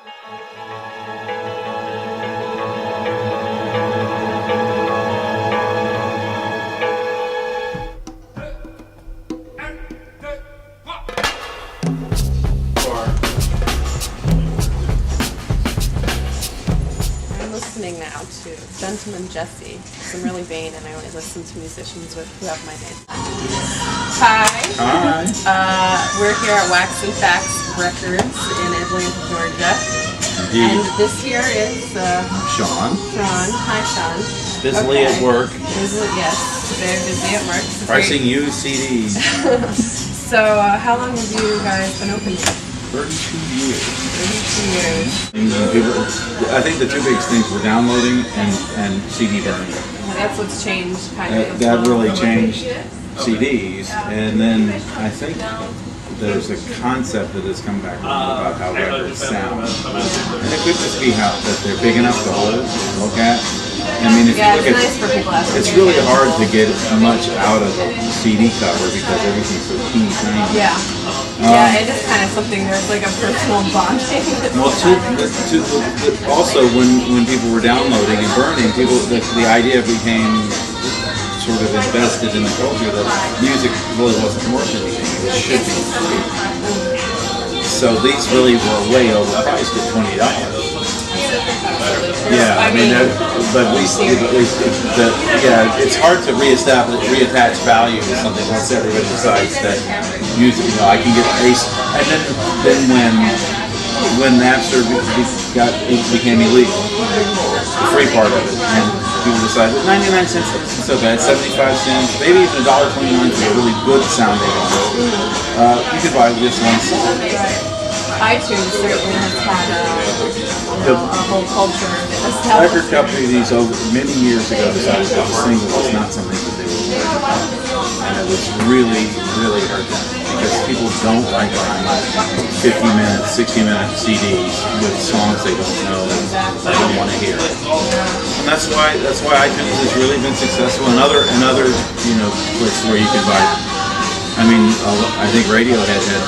Listening now to Gentleman Jesse. I'm really vain and I only listen to musicians with who have my name. Hi. Hi. We're here at Wax and Facts Records in Atlanta, Georgia. Indeed. And this here is Sean. Sean. Hi, Sean. Busily at work. Yes, very busy at work. Pricing used CDs. So, how long have you guys been open? 32 years. 32 years. I think the two biggest things were downloading and CD burning. That's what's changed, kind of. That really changed CDs, and then I think there's a concept that has come back around about how records sound. And it could just be that they're big enough to hold and look at. I mean, if you look at nice for people it's really hard to get much out of a CD cover because everything's so teeny tiny. Yeah. Yeah, it is kind of something, there's like a personal bonding. Well, also when people were downloading and burning, the idea became sort of invested in the culture that music really wasn't worth anything. It should be free. So these really were way overpriced at $20. Yeah, I mean, it's hard to reattach value to something once everybody decides that music, I can get ace. And then when Napster became illegal, the free part of it, and people decided 99 cents isn't so bad, 75 cents, maybe even $1.29 for a really good sounding album. You could buy just one song. iTunes certainly has had a whole culture. Record companies many years ago decided that the single was not something that they were worried about. And it was really, really hurt them because people don't like buying 50-minute, 60-minute CDs with songs they don't know and they don't want to hear. And that's why iTunes has really been successful. And other places where you can buy. I mean, I think Radiohead had.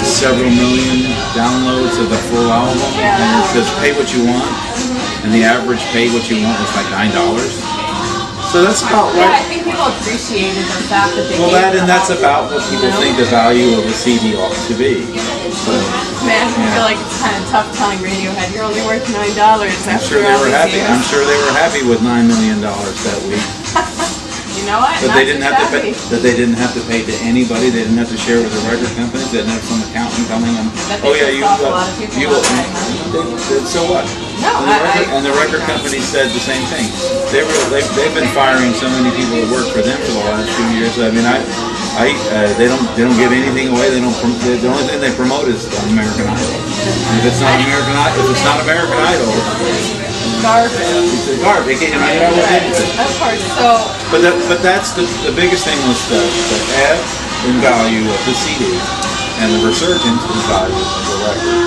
Several million downloads of the full album, and it says pay what you want, and the average pay what you want was like $9. So that's about right. Yeah, I think people appreciated the fact that they that's about what people think the value of a CD ought to be. So, man, I feel like it's kind of tough telling Radiohead you're only worth $9. I'm sure they were happy. I'm sure they were happy with $9 million that week. You know what? But they didn't have to pay to anybody. They didn't have to share with the record companies. They didn't have some accountant telling them, "Oh yeah, so what?" No, and the record company said the same thing. They've been firing so many people that work for them for the last few years. I mean, they don't give anything away. The only thing they promote is American Idol. And if it's not American Idol. Garbage. It's garbage. They can't get out with anything. Of course. So. But that's the biggest thing was the ebb in value of the CD and the resurgence in value of the record.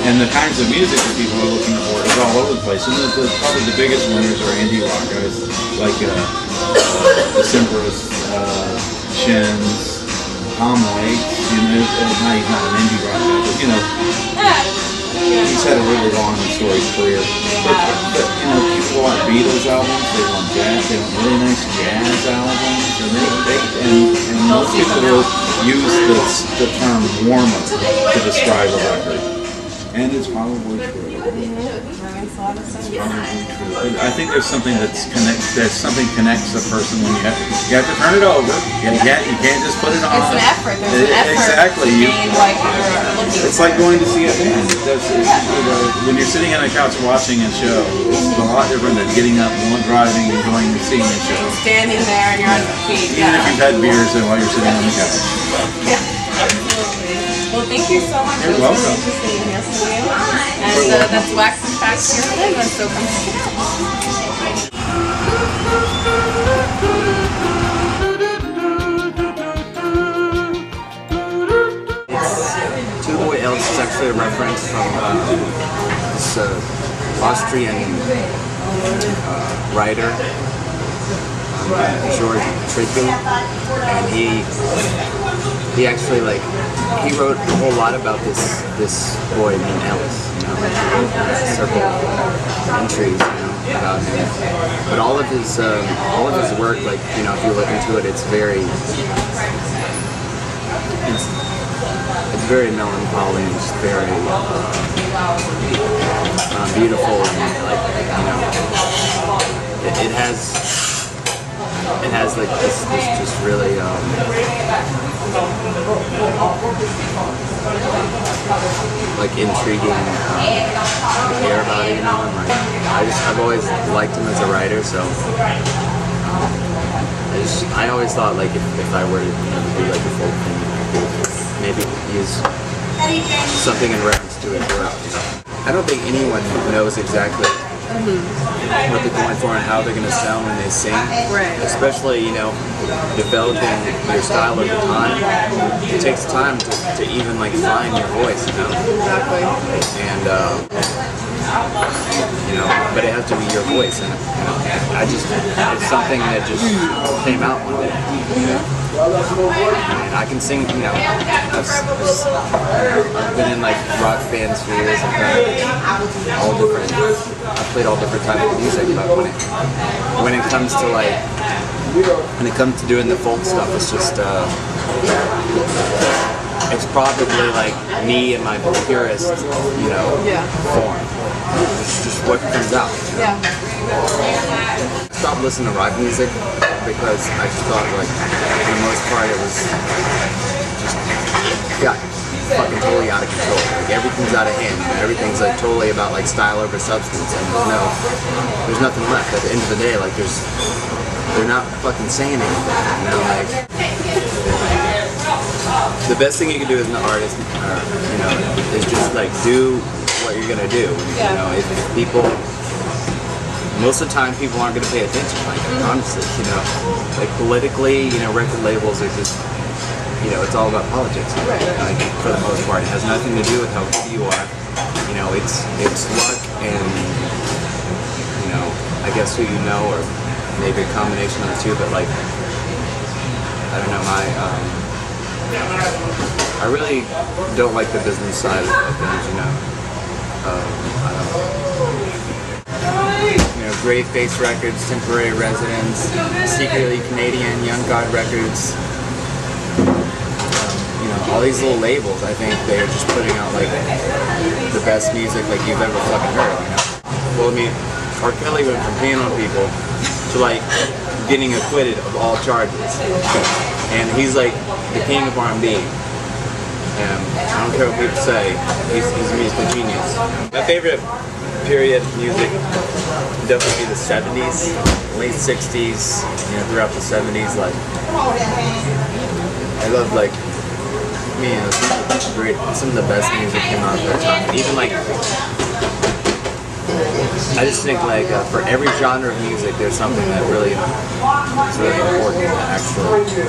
And the kinds of music that people are looking for is all over the place. And probably the biggest winners are indie rock guys like the Simperas, Shins, Tom Waits. He's not an indie rock guy, but he's had a really long and storied career. But people want Beatles albums, they want jazz, they want really nice jazz albums, and most people will use the term warmer to describe a record. And it's probably true. That makes a lot of sense. I think there's something connects a person when you have to turn it over. You can't just put it on. It's an effort. There's an effort. Exactly. It's like going to see a band. When you're sitting on a couch watching a show, it's a lot different than getting up, driving, and going and seeing a show. Standing there and you're on your feet. Even if you've had beers while you're sitting on the couch. Yeah, absolutely. Well, thank you so much. You're welcome. Really interesting to hear from you. And that's Wax and Facts here in Atlanta, so come check it out. To Boy Elis is actually a reference from this Austrian writer, George Trickle, and he he actually he wrote a whole lot about this boy named Ellis, you know, several entries, you know, about him. But all of his work, like, you know, if you look into it, it's very melancholy and it's very beautiful, and like, you know, it has like this just really like intriguing air about it, you know, and like I've always liked him as a writer, so I always thought like if I were to, you know, do like a full thing, maybe use something in reference to his work, you know. I don't think anyone knows exactly what they're going for and how they're going to sound when they sing. Right. Especially, you know, developing your style over time. It takes time to even like find your voice, you know. Exactly. And you know, but it has to be your voice, and you know, it's something that just came out one day. You know? And I can sing, you know, I've been in like rock bands for years. I've played all different types of music, but when it comes to doing the folk stuff, it's just it's probably like me and my purest, you know, form. It's just what comes out. Yeah. I stopped listening to rock music because I just thought, like, for the most part, it was just got fucking totally out of control. Like, everything's out of hand. You know? Everything's like totally about like style over substance, and there's nothing left. At the end of the day, like they're not fucking saying anything. You know, like the best thing you can do as an artist, you know, is just like do what you're gonna do. You know, if people. Most of the time, people aren't going to pay attention. Like, honestly, you know, like politically, you know, record labels are just, you know, it's all about politics. Right. Like, for the most part, it has nothing to do with how good you are. You know, it's luck and, you know, I guess who you know, or maybe a combination of the two. But like, I don't know, I really don't like the business side of things. You know, I don't know. You know, Grey Face Records, Temporary Residence, Secretly Canadian, Young God Records. You know, all these little labels, I think they're just putting out like the best music like you've ever fucking heard, you know? Well, I mean, R. Kelly went from peeing on people to like getting acquitted of all charges. And he's like the king of R&B. And I don't care what people say, he's a musical genius. My favorite period music definitely the 70s, late 60s, you know, throughout the 70s. Like, I love, like, man, some of the best music came out at that time. Even like, I just think like for every genre of music, there's something that really is really important that actually, you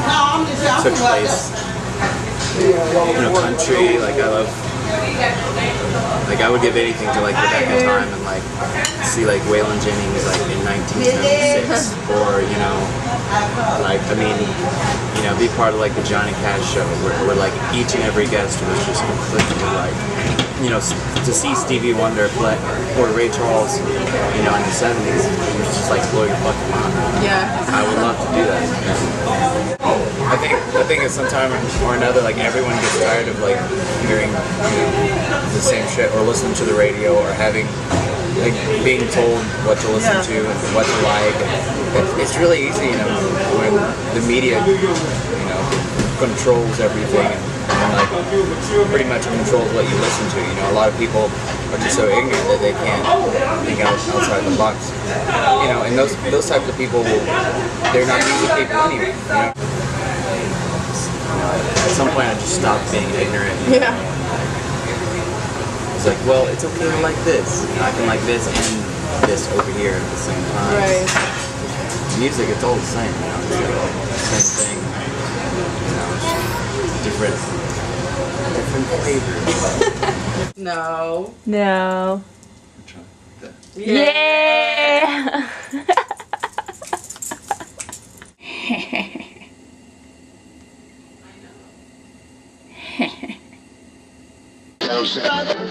know, took place. You know, country, like I love. Like, I would give anything to like go back in time and like see like Waylon Jennings like in 1976, or you know, like I mean, you know, be part of like the Johnny Cash show where like each and every guest was just completely like, you know, to see Stevie Wonder play or Ray Charles, you know, in the 70s, it was just like blow your fucking mind. Yeah. I would love to do that. I think at some time or another, like everyone gets tired of like hearing, you know, the same shit, or listening to the radio, or having like being told what to listen to and what to like. And it's really easy, you know, when the media, you know, controls everything and like pretty much controls what you listen to. You know, a lot of people are just so ignorant that they can't think outside the box. You know, and those types of people they're not music people anyway. You know? At some point, I just stopped being ignorant. Yeah. It's like, well, it's okay to like this. I can like this and this over here at the same time. Right. Music, it's all the same. You know, it's the same thing. You know, it's different flavors. No. No. Yeah. Bye.